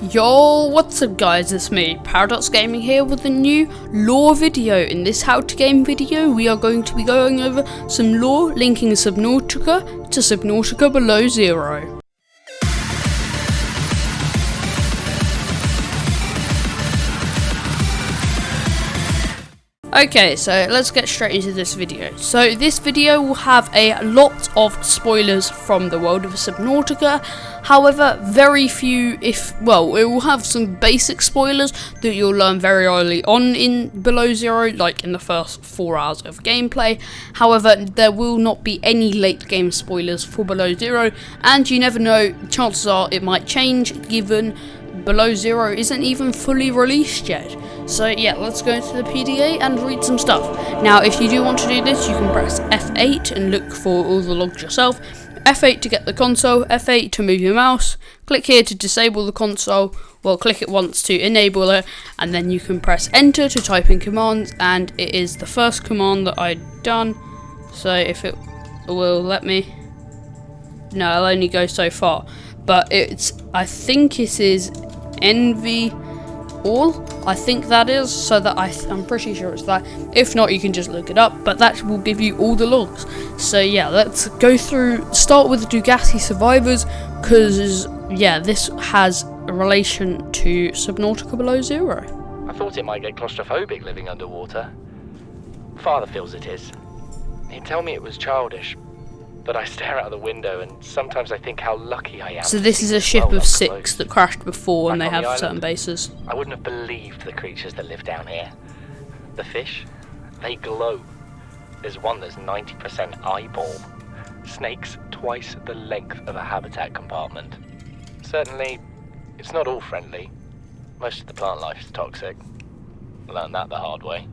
Yo, what's up guys, it's me, Paradox Gaming here with a new lore video. In this how to game video, we are going to be going over some lore linking Subnautica to Subnautica Below Zero. Okay, so let's get straight into this video. So this video will have a lot of spoilers from the world of Subnautica. However, very few, it will have some basic spoilers that you'll learn very early on in Below Zero, like in the first 4 hours of gameplay. However, there will not be any late game spoilers for Below Zero, and you never know, chances are it might change given Below Zero isn't even fully released yet. So yeah, let's go into the PDA and read some stuff. Now, if you do want to do this, you can press F8 and look for all the logs yourself. F8 to get the console, F8 to move your mouse, click here to disable the console, well, click it once to enable it, and then you can press enter to type in commands, and it is the first command that I'd done. So if it will let me, no, I'll only go so far, but I think it is envy all, I think that is, so that I'm pretty sure it's that. If not, you can just look it up, but that will give you all the logs. So yeah, let's go through, start with DEGASI survivors, because yeah, this has a relation to Subnautica Below Zero. I thought it might get claustrophobic living underwater. Father feels it is. He'd tell me it was childish, but I stare out of the window and sometimes I think how lucky I am. So this is a ship of 6 that crashed before, and they have certain bases. I wouldn't have believed the creatures that live down here. The fish, they glow. There's one that's 90% eyeball. Snakes twice the length of a habitat compartment. Certainly, it's not all friendly. Most of the plant life is toxic. Learned that the hard way.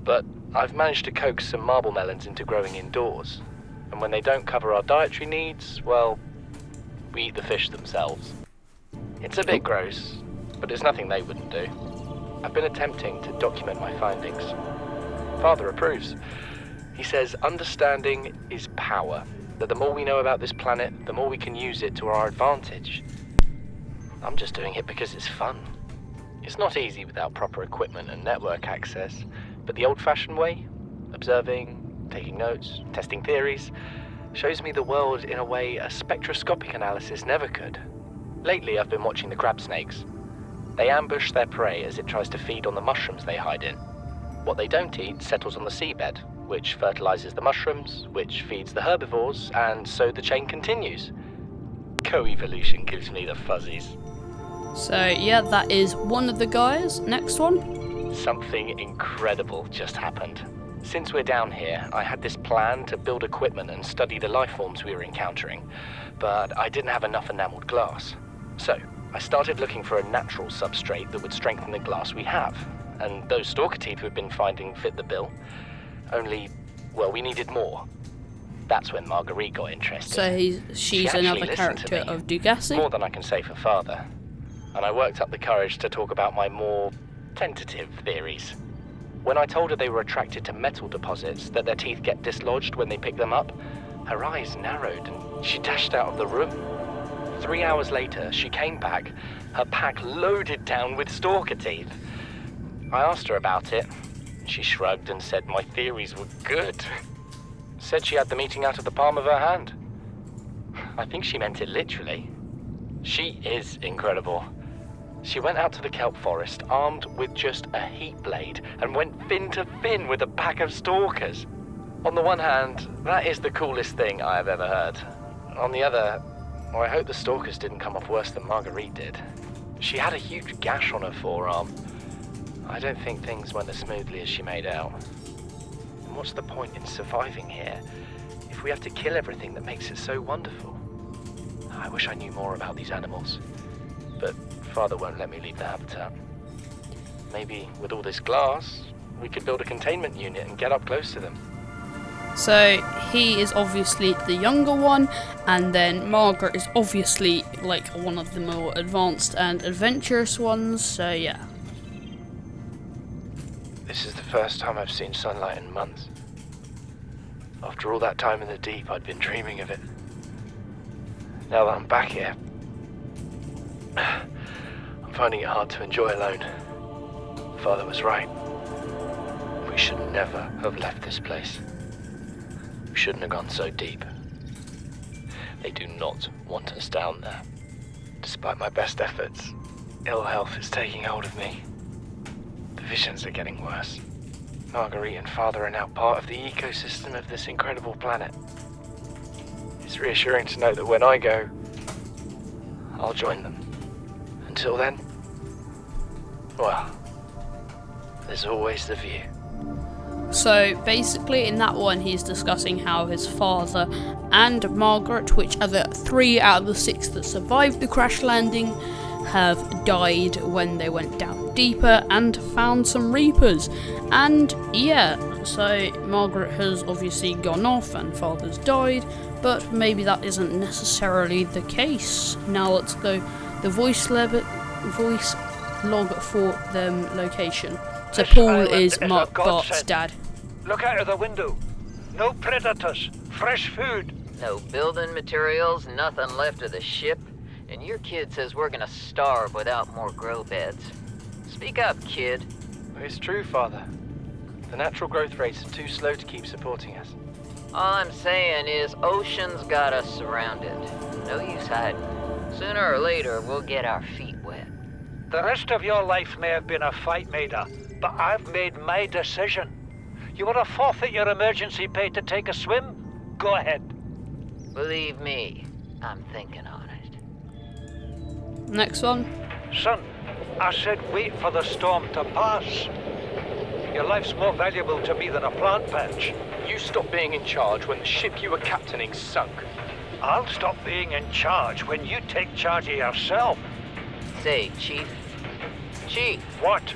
But I've managed to coax some marble melons into growing indoors. And when they don't cover our dietary needs, well, we eat the fish themselves. It's a bit gross, but it's nothing they wouldn't do. I've been attempting to document my findings. Father approves. He says understanding is power, that the more we know about this planet, the more we can use it to our advantage. I'm just doing it because it's fun. It's not easy without proper equipment and network access, but the old-fashioned way, observing, taking notes, testing theories, shows me the world in a way a spectroscopic analysis never could. Lately, I've been watching the crab snakes. They ambush their prey as it tries to feed on the mushrooms they hide in. What they don't eat settles on the seabed, which fertilizes the mushrooms, which feeds the herbivores, and so the chain continues. Co-evolution gives me the fuzzies. So yeah, that is one of the guys. Next one. Something incredible just happened. Since we're down here, I had this plan to build equipment and study the life forms we were encountering, but I didn't have enough enameled glass. So, I started looking for a natural substrate that would strengthen the glass we have, and those stalker teeth we've been finding fit the bill. Only, well, we needed more. That's when Marguerite got interested. So she's another character of DEGASI? More than I can say for Father. And I worked up the courage to talk about my more tentative theories. When I told her they were attracted to metal deposits, that their teeth get dislodged when they pick them up, her eyes narrowed and she dashed out of the room. 3 hours later, she came back, her pack loaded down with stalker teeth. I asked her about it. She shrugged and said my theories were good. Said she had the meeting out of the palm of her hand. I think she meant it literally. She is incredible. She went out to the kelp forest armed with just a heat blade and went fin to fin with a pack of stalkers. On the one hand, that is the coolest thing I have ever heard. On the other, well, I hope the stalkers didn't come off worse than Marguerite did. She had a huge gash on her forearm. I don't think things went as smoothly as she made out. And what's the point in surviving here if we have to kill everything that makes it so wonderful? I wish I knew more about these animals, but Father won't let me leave the habitat. Maybe with all this glass, we could build a containment unit and get up close to them. So he is obviously the younger one, and then Margaret is obviously like one of the more advanced and adventurous ones, so yeah. This is the first time I've seen sunlight in months. After all that time in the deep, I'd been dreaming of it. Now that I'm back here, finding it hard to enjoy alone. Father was right. We should never have left this place. We shouldn't have gone so deep. They do not want us down there. Despite my best efforts, ill health is taking hold of me. The visions are getting worse. Marguerite and Father are now part of the ecosystem of this incredible planet. It's reassuring to know that when I go, I'll join them. Until then, well, there's always the view. So basically in that one he's discussing how his father and Margaret, which are the 3 out of the 6 that survived the crash landing, have died when they went down deeper and found some Reapers. And yeah, so Margaret has obviously gone off and Father's died, but maybe that isn't necessarily the case. Now let's go the voice log for them location. So This Paul island is is a Mark Bart's godsend. dad. Look out of the window. No predators. Fresh food. No building materials, nothing left of the ship, and your kid says we're gonna starve without more grow beds. Speak up, kid. It's true, Father. The natural growth rates are too slow to keep supporting us. All I'm saying is ocean's got us surrounded. No use hiding. Sooner or later, we'll get our feet wet. The rest of your life may have been a fight, Maida, but I've made my decision. You want to forfeit your emergency pay to take a swim? Go ahead. Believe me, I'm thinking on it. Next one. Son, I said wait for the storm to pass. Your life's more valuable to me than a plant patch. You stopped being in charge when the ship you were captaining sunk. I'll stop being in charge when you take charge of yourself. Say, Chief. Chief, What?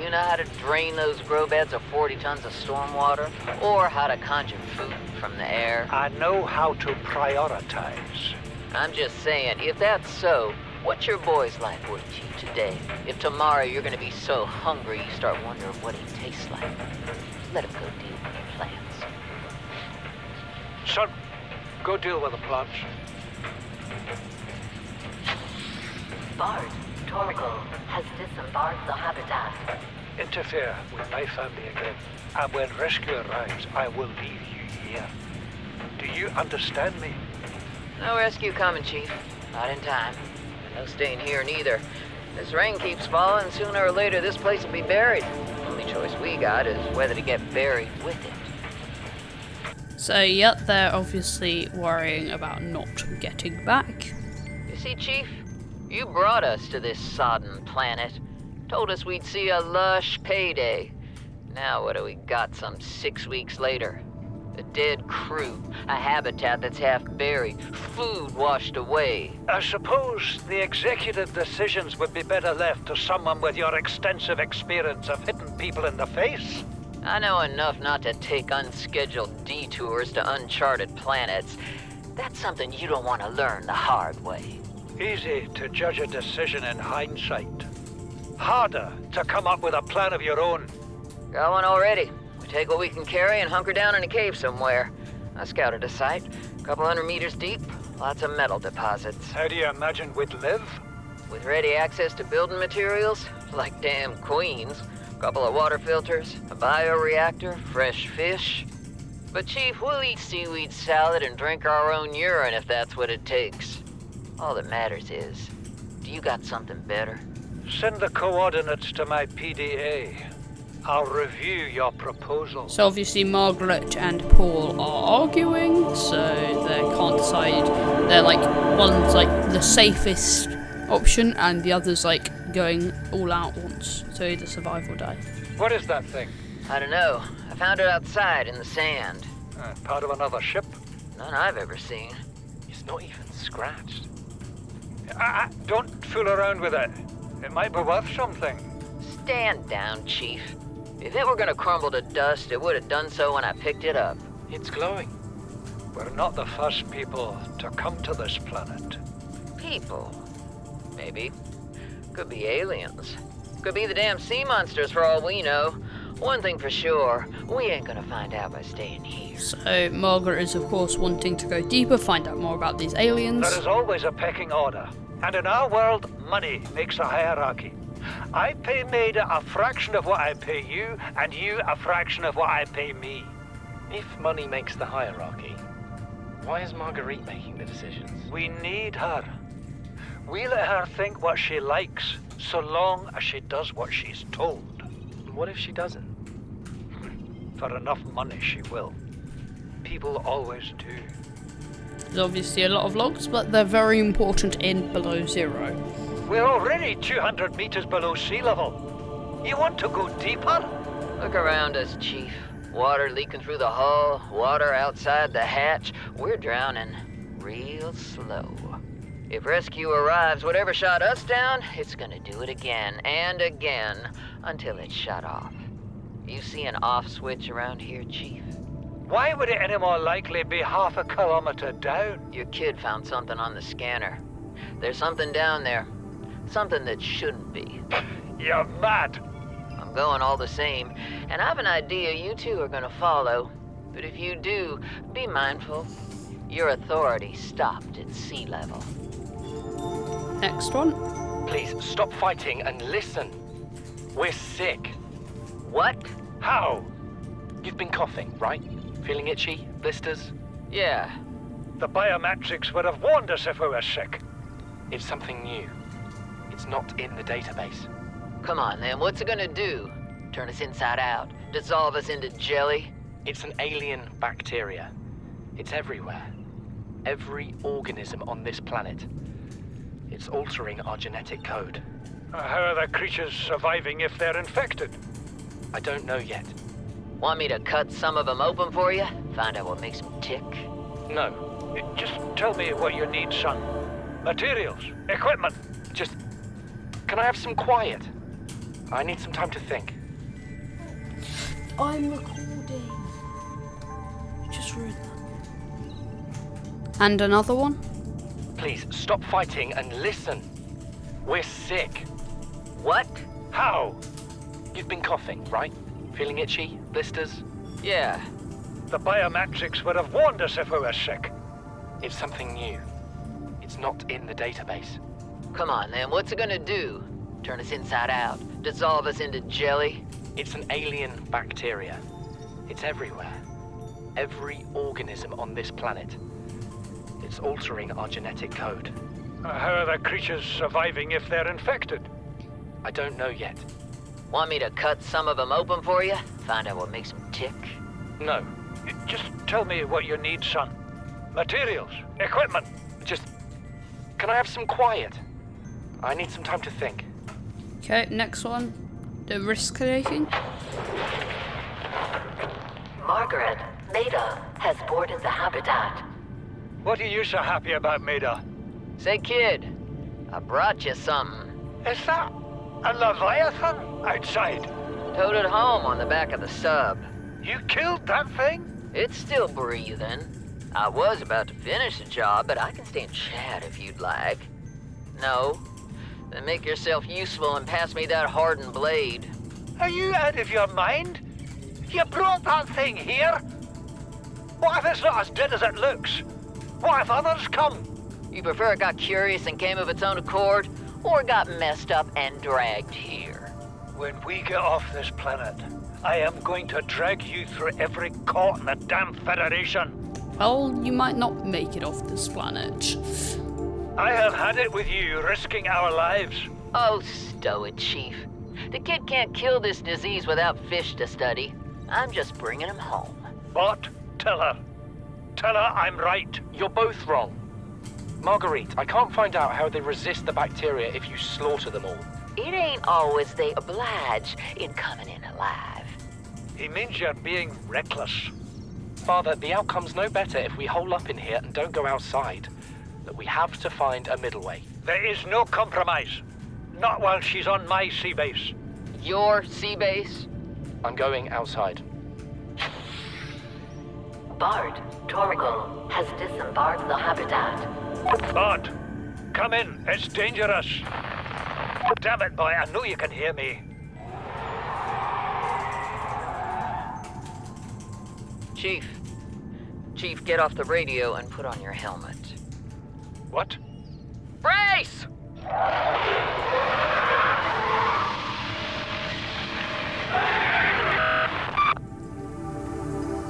you know how to drain those grow beds of 40 tons of stormwater? Or how to conjure food from the air? I know how to prioritize. I'm just saying, if that's so, what's your boy's life worth to you today? If tomorrow you're gonna be so hungry you start wondering what he tastes like. Let him go deal with your plans. Son, go deal with the plants. Bard, Torgal has disembarked the habitat. Interfere with my family again, and when rescue arrives, I will leave you here. Do you understand me? No rescue coming, Chief. Not in time. No staying here neither. This rain keeps falling, sooner or later this place will be buried. Only choice we got is whether to get buried with it. So yeah, they're obviously worrying about not getting back. You see, Chief? You brought us to this sodden planet. Told us we'd see a lush payday. Now what do we got some 6 weeks later? A dead crew, a habitat that's half buried, food washed away. I suppose the executive decisions would be better left to someone with your extensive experience of hitting people in the face. I know enough not to take unscheduled detours to uncharted planets. That's something you don't want to learn the hard way. Easy to judge a decision in hindsight. Harder to come up with a plan of your own. Got one already. We take what we can carry and hunker down in a cave somewhere. I scouted a site, a couple 100 meters deep, lots of metal deposits. How do you imagine we'd live? With ready access to building materials, like damn queens, a couple of water filters, a bioreactor, fresh fish. But Chief, we'll eat seaweed salad and drink our own urine if that's what it takes. All that matters is, do you got something better? Send the coordinates to my PDA. I'll review your proposal. So obviously Margaret and Paul are arguing, so they can't decide. They're like, one's like the safest option and the other's like going all out once, so either survive or die. What is that thing? I don't know. I found it outside in the sand. Part of another ship? None I've ever seen. It's not even scratched. Don't fool around with it. It might be worth something. Stand down, Chief. If it were gonna crumble to dust, it would have done so when I picked it up. It's glowing. We're not the first people to come to this planet. People. Maybe. Could be aliens. Could be the damn sea monsters for all we know. One thing for sure, we ain't gonna find out by staying here. So Margaret is of course wanting to go deeper, find out more about these aliens. There is always a pecking order. And in our world, money makes a hierarchy. I pay Maida a fraction of what I pay you, and you a fraction of what I pay me. If money makes the hierarchy, why is Marguerite making the decisions? We need her. We let her think what she likes, so long as she does what she's told. What if she doesn't? For enough money, she will. People always do. There's obviously a lot of logs, but they're very important in below zero. We're already 200 meters below sea level. You want to go deeper? Look around us, Chief. Water leaking through the hull, water outside the hatch. We're drowning real slow. If rescue arrives, whatever shot us down, it's gonna do it again and again until it's shut off. You see an off switch around here, Chief? Why would it any more likely be half a kilometer down? Your kid found something on the scanner. There's something down there. Something that shouldn't be. You're mad. I'm going all the same, and I have an idea you two are gonna follow. But if you do, be mindful. Your authority stopped at sea level. Next one. Please stop fighting and listen. We're sick. What? How? You've been coughing, right? Feeling itchy? Blisters? Yeah. The biometrics would have warned us if we were sick. It's something new. It's not in the database. Come on, then. What's it gonna do? Turn us inside out? Dissolve us into jelly? It's an alien bacteria. It's everywhere. Every organism on this planet. It's altering our genetic code. How are the creatures surviving if they're infected? I don't know yet. Want me to cut some of them open for you? Find out what makes them tick? No. Just tell me what you need, son. Materials, equipment. Just... Can I have some quiet? I need some time to think. I'm recording. You just ruined that. And another one. Please, stop fighting and listen. We're sick. What? How? You've been coughing, right? Feeling itchy? Blisters? Yeah. The biometrics would have warned us if we were sick. It's something new. It's not in the database. Come on, then. What's it gonna do? Turn us inside out? Dissolve us into jelly? It's an alien bacteria. It's everywhere. Every organism on this planet. It's altering our genetic code. How are the creatures surviving if they're infected? I don't know yet. Want me to cut some of them open for you? Find out what makes them tick? No. Just tell me what you need, son. Materials, equipment. Just... Can I have some quiet? I need some time to think. Okay, next one. The risk taking. Margaret, Maida has boarded the habitat. What are you so happy about, Maida? Say, kid, I brought you something. Is that a Leviathan outside? Towed it home on the back of the sub. You killed that thing? It's still breathing. I was about to finish the job, but I can stay and chat if you'd like. No? Then make yourself useful and pass me that hardened blade. Are you out of your mind? You brought that thing here? What if it's not as dead as it looks? What if others come? You prefer it got curious and came of its own accord, or got messed up and dragged here? When we get off this planet, I am going to drag you through every court in the damn Federation. Well, you might not make it off this planet. I have had it with you, risking our lives. Oh, stow it, Chief. The kid can't kill this disease without fish to study. I'm just bringing him home. But tell her. Tell her I'm right. You're both wrong. Marguerite, I can't find out how they resist the bacteria if you slaughter them all. It ain't always they oblige in coming in alive. He means you're being reckless. Father, the outcome's no better if we hole up in here and don't go outside. That we have to find a middle way. There is no compromise. Not while she's on my sea base. Your sea base? I'm going outside. Bard, Torgal has disembarked the habitat. Bud, come in. It's dangerous. Damn it, boy. I know you can hear me. Chief, get off the radio and put on your helmet. What? Brace!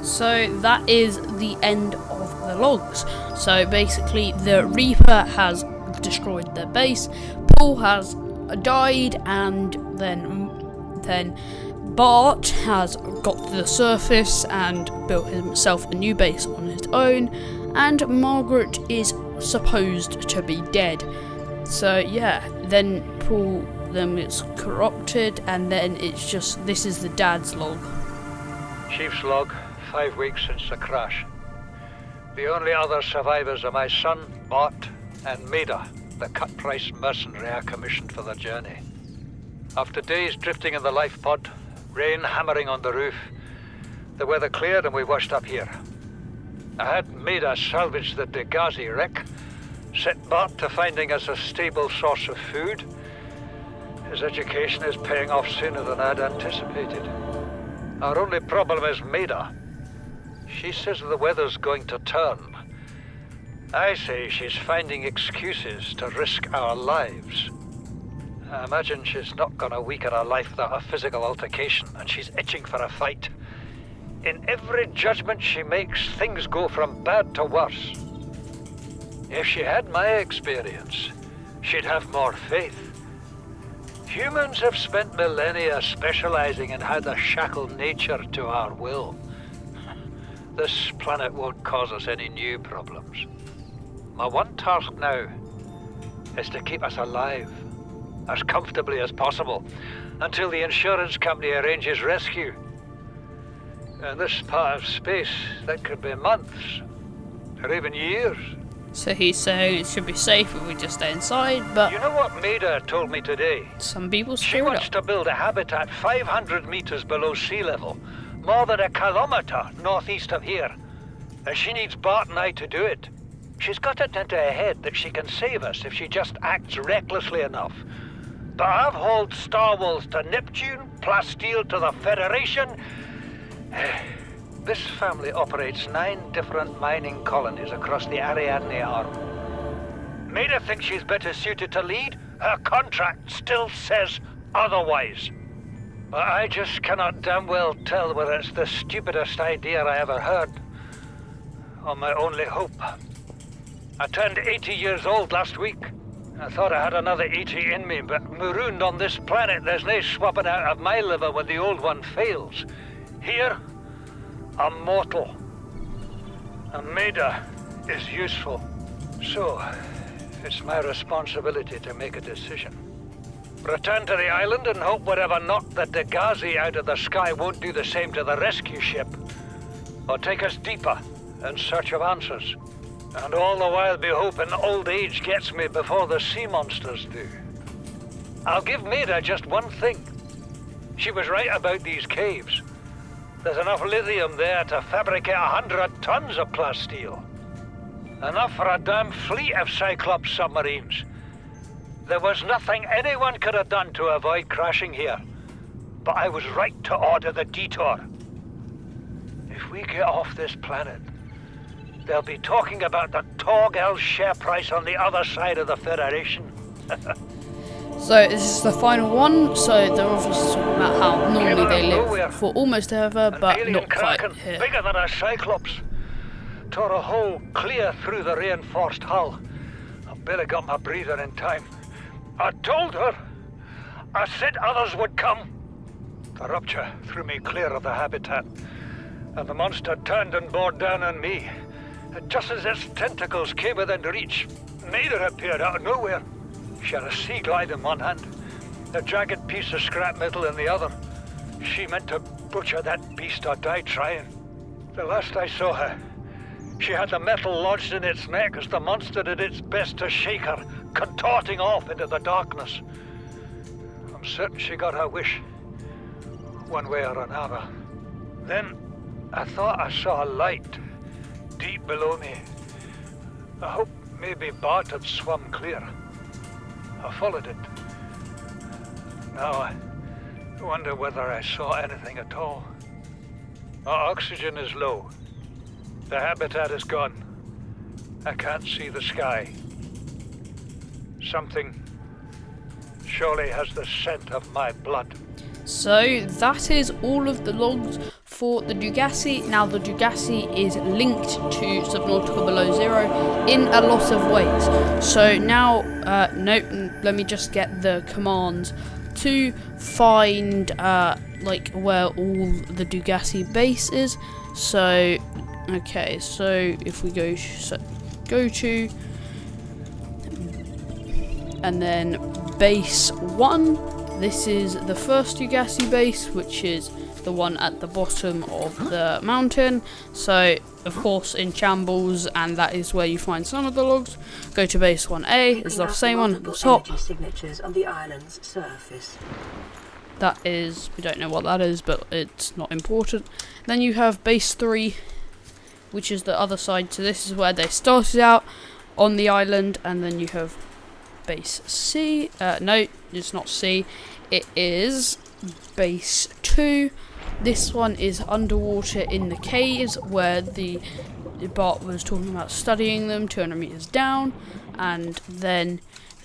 So that is the end of the logs. So basically the Reaper has destroyed their base, Paul has died, and then Bart has got to the surface and built himself a new base on his own, and Margaret is supposed to be dead. So yeah, then Paul then gets corrupted, and then it's just, this is the dad's log. Chief's log, 5 weeks since the crash. The only other survivors are my son, Bart, and Maida, the cut-price mercenary I commissioned for the journey. After days drifting in the life pod, rain hammering on the roof, the weather cleared and we washed up here. I had Maida salvage the DEGASI wreck, set Bart to finding us a stable source of food. His education is paying off sooner than I'd anticipated. Our only problem is Maida. She says the weather's going to turn. I say she's finding excuses to risk our lives. I imagine she's not gonna weaken her life without a physical altercation, and she's itching for a fight. In every judgment she makes, things go from bad to worse. If she had my experience, she'd have more faith. Humans have spent millennia specializing in how to shackle nature to our will. This planet won't cause us any new problems. My one task now is to keep us alive, as comfortably as possible, until the insurance company arranges rescue. In this part of space, that could be months, or even years. So he's saying it should be safe if we just stay inside, but You know what Maida told me today? some people She screwed wants up. to build a habitat 500 meters below sea level, more than a kilometer northeast of here. And she needs Bart and I to do it. She's got it into her head that she can save us if she just acts recklessly enough. But I've hauled Star Wars to Neptune, Plasteel to the Federation. This family operates 9 different mining colonies across the Ariadne Arm. Maida thinks she's better suited to lead. Her contract still says otherwise. But I just cannot damn well tell whether it's the stupidest idea I ever heard, or my only hope. I turned 80 years old last week. I thought I had another 80 in me, but marooned on this planet, there's no swapping out of my liver when the old one fails. Here, I'm mortal. And Maida is useful. So, it's my responsibility to make a decision. Return to the island and hope whatever knocked the DEGASI out of the sky won't do the same to the rescue ship. Or take us deeper in search of answers. And all the while be hoping old age gets me before the sea monsters do. I'll give Maida just one thing. She was right about these caves. There's enough lithium there to fabricate 100 tons of plasteel. Enough for a damn fleet of Cyclops submarines. There was nothing anyone could have done to avoid crashing here. But I was right to order the detour. If we get off this planet, they'll be talking about the Torgal share price on the other side of the Federation. So this is the final one, so they're obviously talking about how normally they live for almost ever, An but alien not quite kraken, here. bigger than a Cyclops. Tore a hole clear through the reinforced hull. I barely got my breather in time. I told her. I said others would come. The rupture threw me clear of the habitat, and the monster turned and bore down on me. And just as its tentacles came within reach, Maida appeared out of nowhere. She had a sea glide in one hand, a jagged piece of scrap metal in the other. She meant to butcher that beast or die trying. The last I saw her, she had the metal lodged in its neck as the monster did its best to shake her, contorting off into the darkness. I'm certain she got her wish, one way or another. Then I thought I saw a light deep below me. I hoped maybe Bart had swum clear. I followed it. Now I wonder whether I saw anything at all. Our oxygen is low. The habitat is gone. I can't see the sky. Something surely has the scent of my blood. So that is all of the logs for the DEGASI. Now the DEGASI is linked to Subnautica Below Zero in a lot of ways. So now, let me just get the commands to find like where all the DEGASI base is. So okay, so if we go to and then base 1. This is the first DEGASI base, which is the one at the bottom of the mountain. So, of course, in shambles, and that is where you find some of the logs. Go to base 1A, is the same one at the top. Signatures on the island's surface. That is, we don't know what that is, but it's not important. Then you have base 3, which is the other side. So this is where they started out on the island, and then you have base C. No, it's not C. It is base 2. This one is underwater in the caves where the Bart was talking about studying them 200 meters down. And then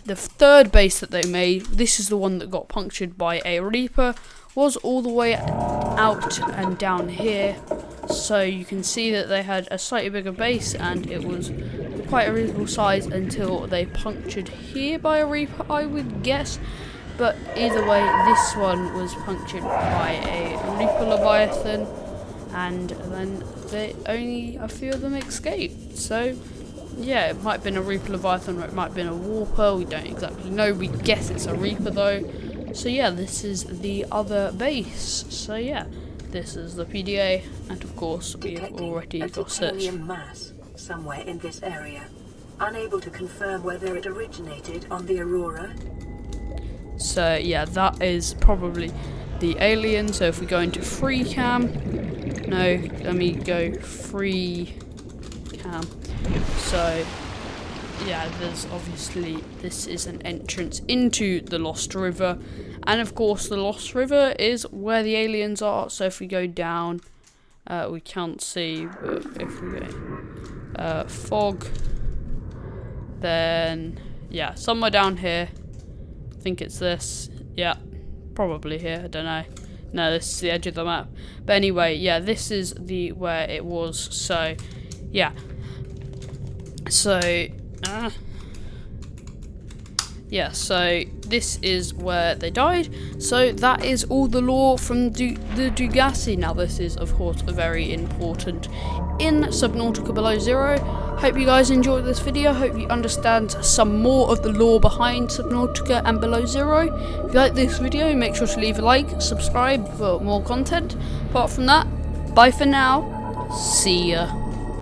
the third base that they made, this is the one that got punctured by a Reaper, was all the way out and down here. So you can see that they had a slightly bigger base, and it was quite a reasonable size until they punctured here by a Reaper, I would guess. But either way, this one was punctured by a Reaper Leviathan, and then only a few of them escaped. So yeah, it might have been a Reaper Leviathan, or it might have been a Warper, we don't exactly know. We guess it's a Reaper though. So yeah, this is the other base. So yeah, this is the PDA, and of course we have already got search. Mass somewhere in this area. Unable to confirm whether it originated on the Aurora. So yeah, that is probably the alien. So if we go into free cam, no, let me go free cam. So yeah, there's obviously, this is an entrance into the Lost River, and of course the Lost River is where the aliens are. So if we go down, we can't see, but if we go fog, then yeah, somewhere down here. I think it's this. Yeah, probably here. I don't know. No, this is the edge of the map. But anyway, yeah, this is the where it was. So yeah. So yeah, so this is where they died. So that is all the lore from the DEGASI. Now this is of course very important in Subnautica Below Zero. Hope you guys enjoyed this video. Hope you understand some more of the lore behind Subnautica and Below Zero. If you like this video, make sure to leave a like, subscribe for more content. Apart from that, bye for now. See ya.